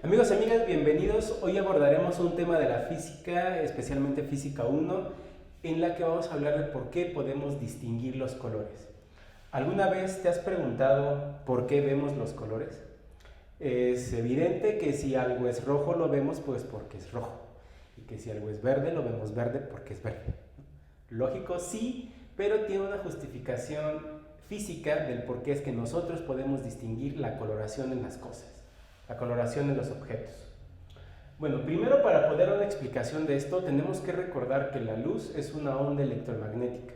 Amigos y amigas, bienvenidos. Hoy abordaremos un tema de la física, especialmente física 1, en la que vamos a hablar de por qué podemos distinguir los colores. ¿Alguna vez te has preguntado por qué vemos los colores? Es evidente que si algo es rojo lo vemos pues porque es rojo, y que si algo es verde lo vemos verde porque es verde. Lógico, sí, pero tiene una justificación física del por qué es que nosotros podemos distinguir la coloración en las cosas, la coloración en los objetos. Bueno, primero, para poder dar una explicación de esto, tenemos que recordar que la luz es una onda electromagnética.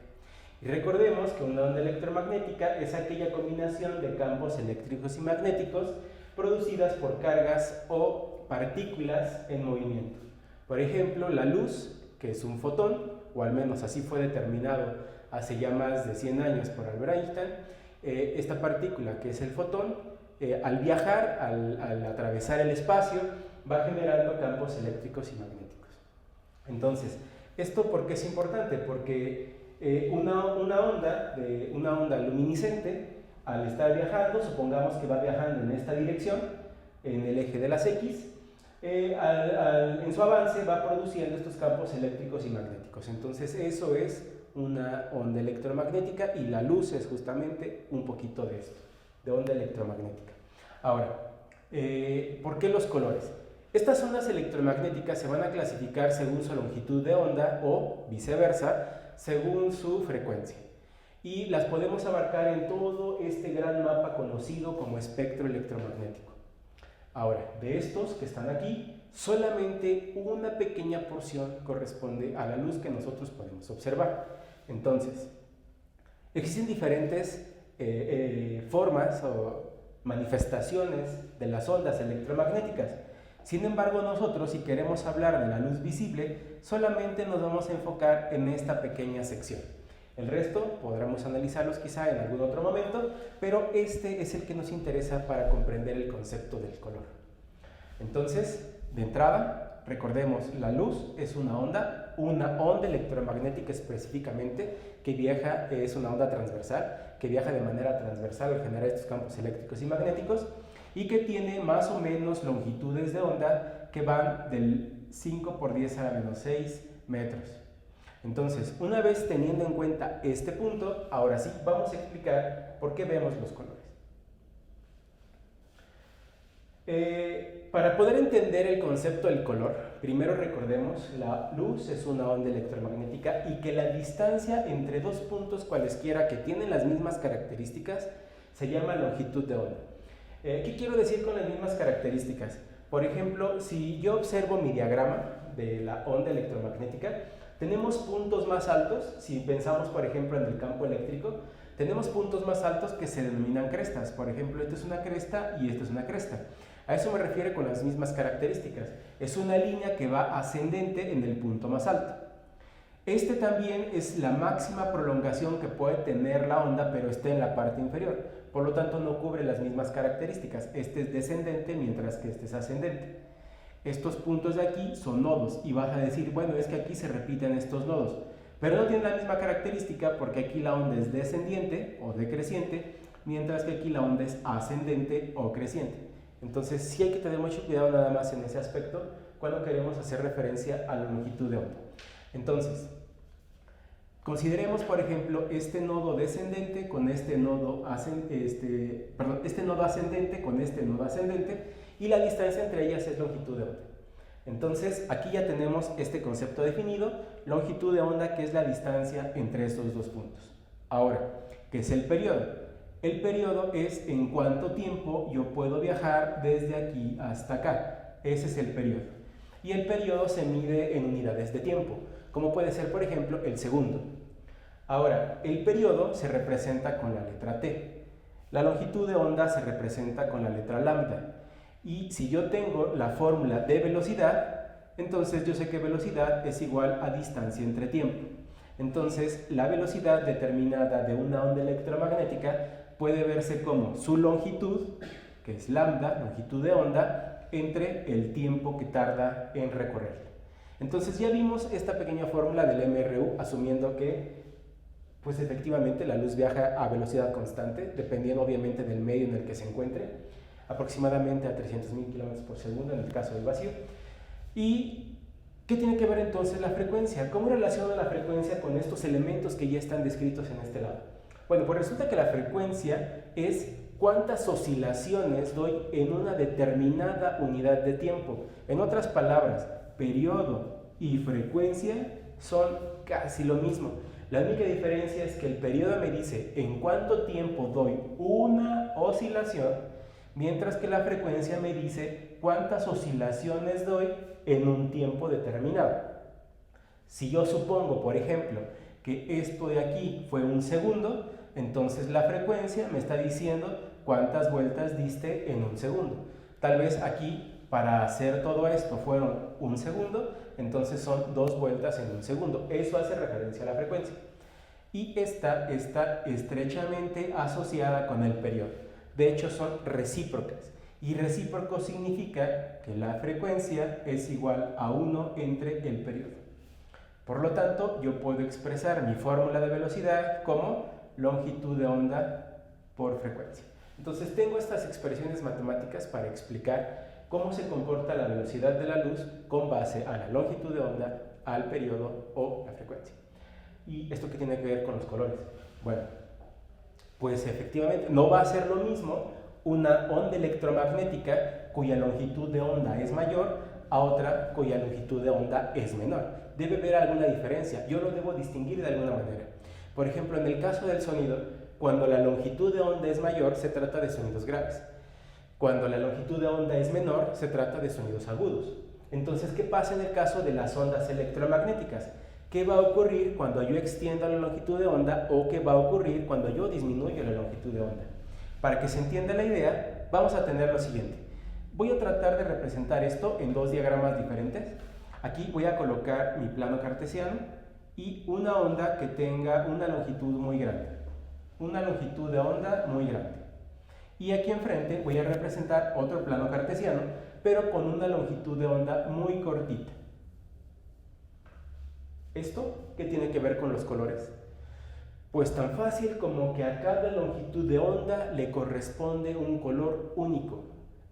Y recordemos que una onda electromagnética es aquella combinación de campos eléctricos y magnéticos producidas por cargas o partículas en movimiento. Por ejemplo, la luz, que es un fotón, o al menos así fue determinado hace ya más de 100 años por Albert Einstein, esta partícula, que es el fotón, al viajar, al atravesar el espacio, va generando campos eléctricos y magnéticos. Entonces, ¿esto por qué es importante? Porque una onda luminiscente, al estar viajando, supongamos que va viajando en esta dirección, en el eje de las X, en su avance va produciendo estos campos eléctricos y magnéticos. Entonces eso es una onda electromagnética y la luz es justamente un poquito de esto, de onda electromagnética. Ahora, ¿por qué los colores? Estas ondas electromagnéticas se van a clasificar según su longitud de onda o viceversa, según su frecuencia. Y las podemos abarcar en todo este gran mapa conocido como espectro electromagnético. Ahora, de estos que están aquí, solamente una pequeña porción corresponde a la luz que nosotros podemos observar. Entonces, existen diferentes formas o manifestaciones de las ondas electromagnéticas. Sin embargo, nosotros, si queremos hablar de la luz visible, solamente nos vamos a enfocar en esta pequeña sección. El resto podremos analizarlos quizá en algún otro momento, pero este es el que nos interesa para comprender el concepto del color. Entonces, de entrada, recordemos, la luz es una onda electromagnética específicamente, que viaja, es una onda transversal, que viaja de manera transversal al generar estos campos eléctricos y magnéticos, y que tiene más o menos longitudes de onda que van del 5 por 10 a la menos 6 metros. Entonces, una vez teniendo en cuenta este punto, ahora sí vamos a explicar por qué vemos los colores. Para poder entender el concepto del color, primero recordemos, la luz es una onda electromagnética y que la distancia entre dos puntos cualesquiera que tienen las mismas características se llama longitud de onda. ¿Qué quiero decir con las mismas características? Por ejemplo, si yo observo mi diagrama de la onda electromagnética, tenemos puntos más altos. Si pensamos, por ejemplo, en el campo eléctrico, tenemos puntos más altos que se denominan crestas. Por ejemplo, esta es una cresta y esta es una cresta. A eso me refiero con las mismas características. Es una línea que va ascendente en el punto más alto. Este también es la máxima prolongación que puede tener la onda, pero está en la parte inferior. Por lo tanto, no cubre las mismas características. Este es descendente, mientras que este es ascendente. Estos puntos de aquí son nodos y vas a decir, bueno, es que aquí se repiten estos nodos, pero no tienen la misma característica porque aquí la onda es descendiente o decreciente, mientras que aquí la onda es ascendente o creciente. Entonces sí hay que tener mucho cuidado nada más en ese aspecto cuando queremos hacer referencia a la longitud de onda. Entonces, consideremos, por ejemplo, este nodo descendente con este nodo ascendente con este nodo ascendente, y la distancia entre ellas es longitud de onda. Entonces, aquí ya tenemos este concepto definido, longitud de onda, que es la distancia entre estos dos puntos. Ahora, ¿qué es el periodo? El periodo es en cuánto tiempo yo puedo viajar desde aquí hasta acá. Ese es el periodo. Y el periodo se mide en unidades de tiempo, como puede ser, por ejemplo, el segundo. Ahora, el periodo se representa con la letra T. La longitud de onda se representa con la letra lambda. Y si yo tengo la fórmula de velocidad, entonces yo sé que velocidad es igual a distancia entre tiempo. Entonces, la velocidad determinada de una onda electromagnética puede verse como su longitud, que es lambda, longitud de onda, entre el tiempo que tarda en recorrer. Entonces ya vimos esta pequeña fórmula del MRU, asumiendo que pues efectivamente la luz viaja a velocidad constante, dependiendo obviamente del medio en el que se encuentre. aproximadamente a 300.000 kilómetros por segundo en el caso del vacío. ¿Y qué tiene que ver entonces la frecuencia? ¿Cómo relaciona la frecuencia con estos elementos que ya están descritos en este lado? Bueno, pues resulta que la frecuencia es cuántas oscilaciones doy en una determinada unidad de tiempo. En otras palabras, periodo y frecuencia son casi lo mismo. La única diferencia es que el periodo me dice en cuánto tiempo doy una oscilación, mientras que la frecuencia me dice cuántas oscilaciones doy en un tiempo determinado. Si yo supongo, por ejemplo, que esto de aquí fue un segundo, entonces la frecuencia me está diciendo cuántas vueltas diste en un segundo. Tal vez aquí, para hacer todo esto, fueron un segundo, entonces son 2 vueltas en un segundo. Eso hace referencia a la frecuencia. Y esta está estrechamente asociada con el periodo. De hecho, son recíprocas. Y recíproco significa que la frecuencia es igual a 1 entre el periodo. Por lo tanto, yo puedo expresar mi fórmula de velocidad como longitud de onda por frecuencia. Entonces tengo estas expresiones matemáticas para explicar cómo se comporta la velocidad de la luz con base a la longitud de onda, al periodo o la frecuencia. ¿Y esto qué tiene que ver con los colores? Bueno, pues efectivamente no va a ser lo mismo una onda electromagnética cuya longitud de onda es mayor a otra cuya longitud de onda es menor. Debe haber alguna diferencia, yo lo debo distinguir de alguna manera. Por ejemplo, en el caso del sonido, cuando la longitud de onda es mayor, se trata de sonidos graves. Cuando la longitud de onda es menor, se trata de sonidos agudos. Entonces, ¿qué pasa en el caso de las ondas electromagnéticas? ¿Qué va a ocurrir cuando yo extienda la longitud de onda o qué va a ocurrir cuando yo disminuyo la longitud de onda? Para que se entienda la idea, vamos a tener lo siguiente. Voy a tratar de representar esto en 2 diagramas diferentes. Aquí voy a colocar mi plano cartesiano y una onda que tenga una longitud muy grande. Una longitud de onda muy grande. Y aquí enfrente voy a representar otro plano cartesiano, pero con una longitud de onda muy cortita. ¿Esto qué tiene que ver con los colores? Pues tan fácil como que a cada longitud de onda le corresponde un color único.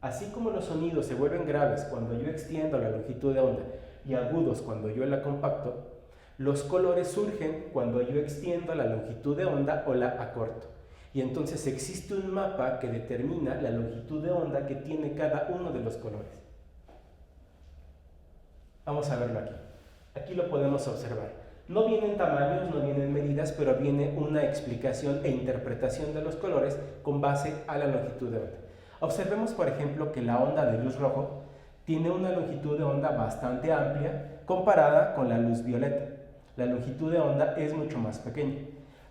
Así como los sonidos se vuelven graves cuando yo extiendo la longitud de onda y agudos cuando yo la compacto, los colores surgen cuando yo extiendo la longitud de onda o la acorto. Y entonces existe un mapa que determina la longitud de onda que tiene cada uno de los colores. Vamos a verlo aquí. Aquí lo podemos observar. No vienen tamaños, no vienen medidas, pero viene una explicación e interpretación de los colores con base a la longitud de onda. Observemos, por ejemplo, que la onda de luz rojo tiene una longitud de onda bastante amplia comparada con la luz violeta. La longitud de onda es mucho más pequeña.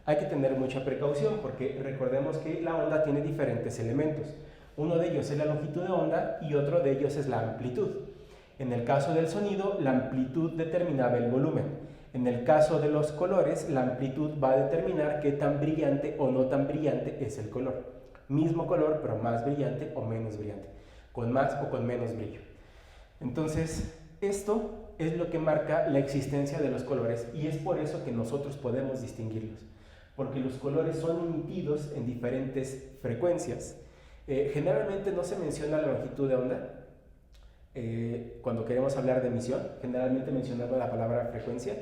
Hay que tener mucha precaución porque recordemos que la onda tiene diferentes elementos. Uno de ellos es la longitud de onda y otro de ellos es la amplitud. En el caso del sonido, la amplitud determinaba el volumen. En el caso de los colores, la amplitud va a determinar qué tan brillante o no tan brillante es el color. Mismo color, pero más brillante o menos brillante, con más o con menos brillo. Entonces, esto es lo que marca la existencia de los colores y es por eso que nosotros podemos distinguirlos, porque los colores son emitidos en diferentes frecuencias. Generalmente no se menciona la longitud de onda. Cuando queremos hablar de emisión, generalmente mencionamos la palabra frecuencia.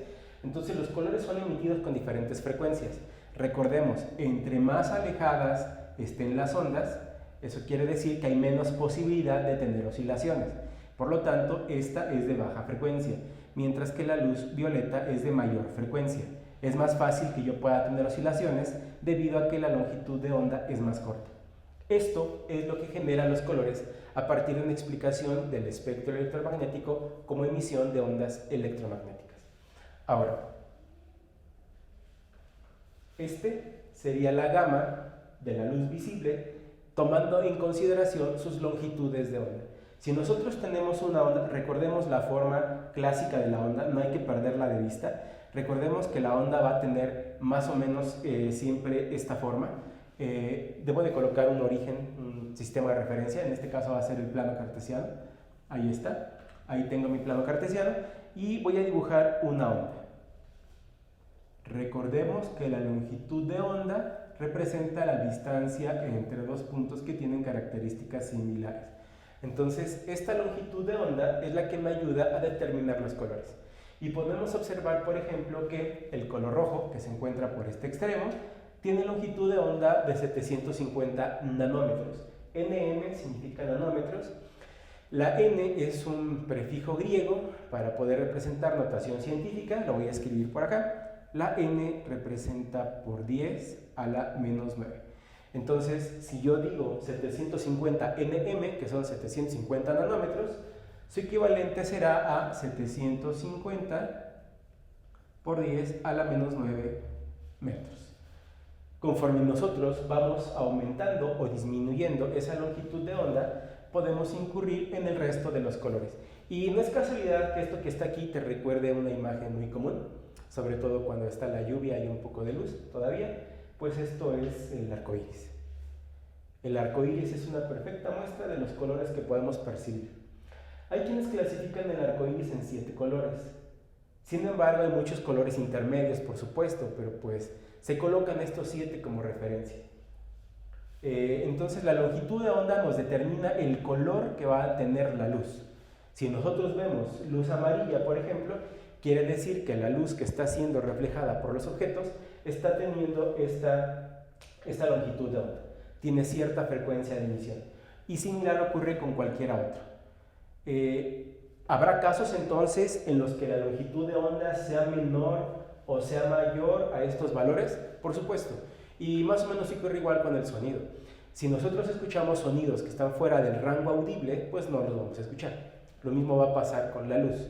Entonces los colores son emitidos con diferentes frecuencias. Recordemos, entre más alejadas estén las ondas, eso quiere decir que hay menos posibilidad de tener oscilaciones. Por lo tanto, esta es de baja frecuencia, mientras que la luz violeta es de mayor frecuencia. Es más fácil que yo pueda tener oscilaciones debido a que la longitud de onda es más corta. Esto es lo que genera los colores a partir de una explicación del espectro electromagnético como emisión de ondas electromagnéticas. Ahora, este sería la gama de la luz visible tomando en consideración sus longitudes de onda. Si nosotros tenemos una onda, recordemos la forma clásica de la onda, no hay que perderla de vista. Recordemos que la onda va a tener más o menos siempre esta forma. Debo de colocar un origen, un sistema de referencia, en este caso va a ser el plano cartesiano. Ahí está, ahí tengo mi plano cartesiano y voy a dibujar una onda. Recordemos que la longitud de onda representa la distancia entre dos puntos que tienen características similares. Entonces, esta longitud de onda es la que me ayuda a determinar los colores. Y podemos observar, por ejemplo, que el color rojo, que se encuentra por este extremo, tiene longitud de onda de 750 nanómetros. NM significa nanómetros. La N es un prefijo griego para poder representar notación científica, lo voy a escribir por acá. La N representa por 10 a la menos 9. Entonces, si yo digo 750 nm, que son 750 nanómetros, su equivalente será a 750 por 10 a la menos 9 metros. Conforme nosotros vamos aumentando o disminuyendo esa longitud de onda, podemos incurrir en el resto de los colores. Y no es casualidad que esto que está aquí te recuerde una imagen muy común, sobre todo cuando está la lluvia y un poco de luz todavía, pues esto es el arco iris. El arco iris es una perfecta muestra de los colores que podemos percibir. Hay quienes clasifican el arco iris en 7 colores. Sin embargo, hay muchos colores intermedios, por supuesto, pero pues se colocan estos 7 como referencia. Entonces la longitud de onda nos determina el color que va a tener la luz. Si nosotros vemos luz amarilla, por ejemplo, quiere decir que la luz que está siendo reflejada por los objetos está teniendo esta longitud de onda. Tiene cierta frecuencia de emisión. Y similar ocurre con cualquier otro. Habrá casos entonces en los que la longitud de onda sea menor o sea mayor a estos valores, por supuesto. Y más o menos ocurre igual con el sonido. Si nosotros escuchamos sonidos que están fuera del rango audible, pues no los vamos a escuchar. Lo mismo va a pasar con la luz.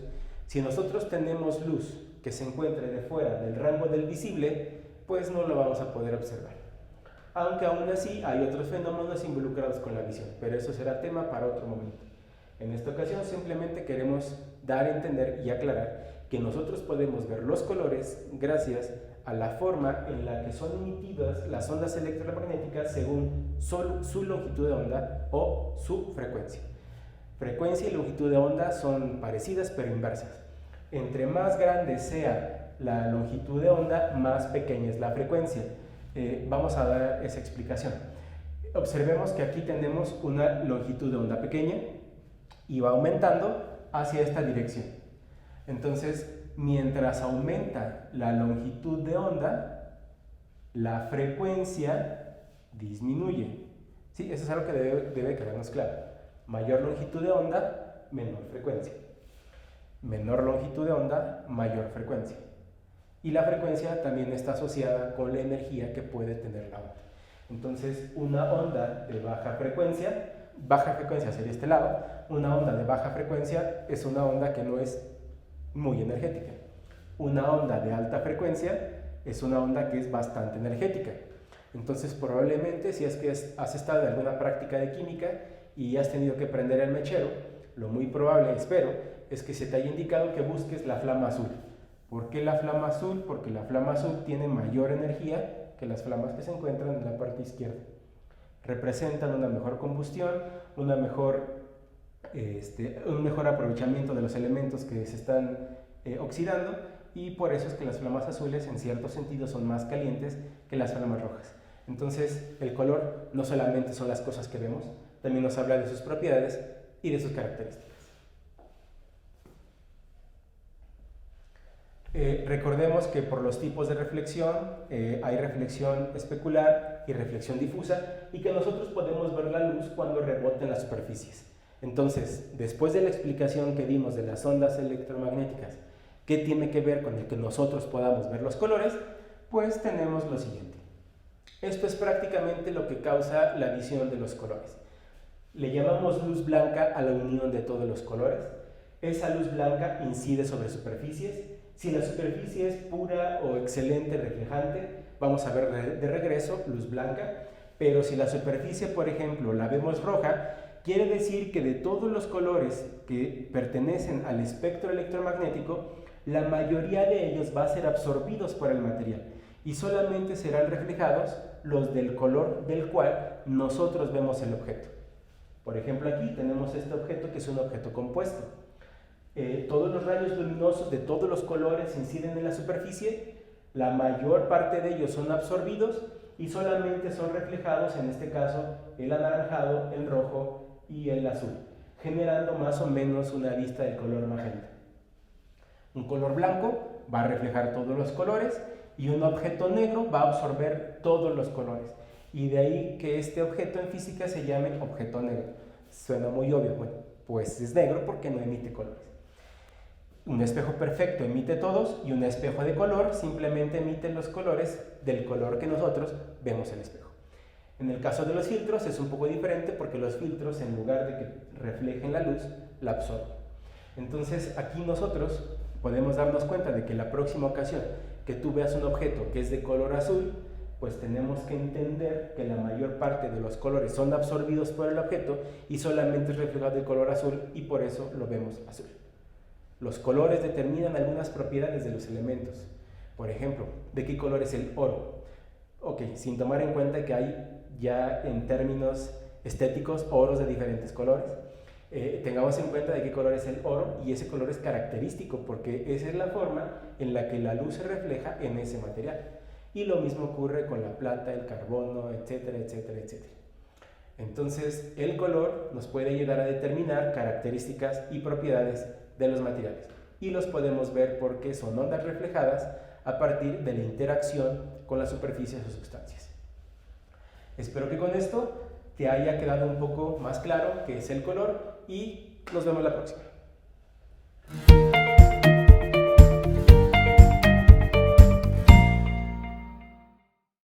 Si nosotros tenemos luz que se encuentre de fuera del rango del visible, pues no lo vamos a poder observar. Aunque aún así hay otros fenómenos involucrados con la visión, pero eso será tema para otro momento. En esta ocasión simplemente queremos dar a entender y aclarar que nosotros podemos ver los colores gracias a la forma en la que son emitidas las ondas electromagnéticas según su longitud de onda o su frecuencia. Frecuencia y longitud de onda son parecidas pero inversas. Entre más grande sea la longitud de onda, más pequeña es la frecuencia. Vamos a dar esa explicación. Observemos que aquí tenemos una longitud de onda pequeña y va aumentando hacia esta dirección. Entonces, mientras aumenta la longitud de onda, la frecuencia disminuye. ¿Sí? Eso es algo que debe quedarnos claro. Mayor longitud de onda, menor frecuencia. Menor longitud de onda, mayor frecuencia. Y la frecuencia también está asociada con la energía que puede tener la onda. Entonces, una onda de baja frecuencia sería este lado, una onda de baja frecuencia es una onda que no es muy energética. Una onda de alta frecuencia es una onda que es bastante energética. Entonces, probablemente, si es que has estado en alguna práctica de química y has tenido que prender el mechero, lo muy probable, espero, es que se te haya indicado que busques la flama azul. ¿Por qué la flama azul? Porque la flama azul tiene mayor energía que las flamas que se encuentran en la parte izquierda. Representan una mejor combustión, un mejor aprovechamiento de los elementos que se están oxidando, y por eso es que las flamas azules en cierto sentido son más calientes que las flamas rojas. Entonces, el color no solamente son las cosas que vemos, también nos habla de sus propiedades y de sus características. Recordemos que por los tipos de reflexión hay reflexión especular y reflexión difusa, y que nosotros podemos ver la luz cuando rebota en las superficies. Entonces, después de la explicación que dimos de las ondas electromagnéticas, ¿qué tiene que ver con el que nosotros podamos ver los colores? Pues tenemos lo siguiente. Esto es prácticamente lo que causa la visión de los colores. Le llamamos luz blanca a la unión de todos los colores. Esa luz blanca incide sobre superficies. Si la superficie es pura o excelente reflejante, vamos a ver de regreso luz blanca. Pero si la superficie, por ejemplo, la vemos roja, quiere decir que de todos los colores que pertenecen al espectro electromagnético, la mayoría de ellos va a ser absorbidos por el material y solamente serán reflejados los del color del cual nosotros vemos el objeto. Por ejemplo, aquí tenemos este objeto que es un objeto compuesto. Todos los rayos luminosos de todos los colores inciden en la superficie, la mayor parte de ellos son absorbidos y solamente son reflejados, en este caso, el anaranjado, el rojo y el azul, generando más o menos una vista del color magenta. Un color blanco va a reflejar todos los colores y un objeto negro va a absorber todos los colores. Y de ahí que este objeto en física se llame objeto negro. Suena muy obvio, bueno, pues es negro porque no emite colores. Un espejo perfecto emite todos y un espejo de color simplemente emite los colores del color que nosotros vemos en el espejo. En el caso de los filtros es un poco diferente porque los filtros, en lugar de que reflejen la luz, la absorben. Entonces aquí nosotros podemos darnos cuenta de que la próxima ocasión que tú veas un objeto que es de color azul, pues tenemos que entender que la mayor parte de los colores son absorbidos por el objeto y solamente es reflejado el color azul y por eso lo vemos azul. Los colores determinan algunas propiedades de los elementos. Por ejemplo, ¿de qué color es el oro? Ok, sin tomar en cuenta que hay ya en términos estéticos oros de diferentes colores. Tengamos en cuenta de qué color es el oro y ese color es característico porque esa es la forma en la que la luz se refleja en ese material. Y lo mismo ocurre con la plata, el carbono, etcétera, etcétera, etcétera. Entonces, el color nos puede ayudar a determinar características y propiedades de los materiales. Y los podemos ver porque son ondas reflejadas a partir de la interacción con las superficies o sustancias. Espero que con esto te haya quedado un poco más claro qué es el color y nos vemos la próxima.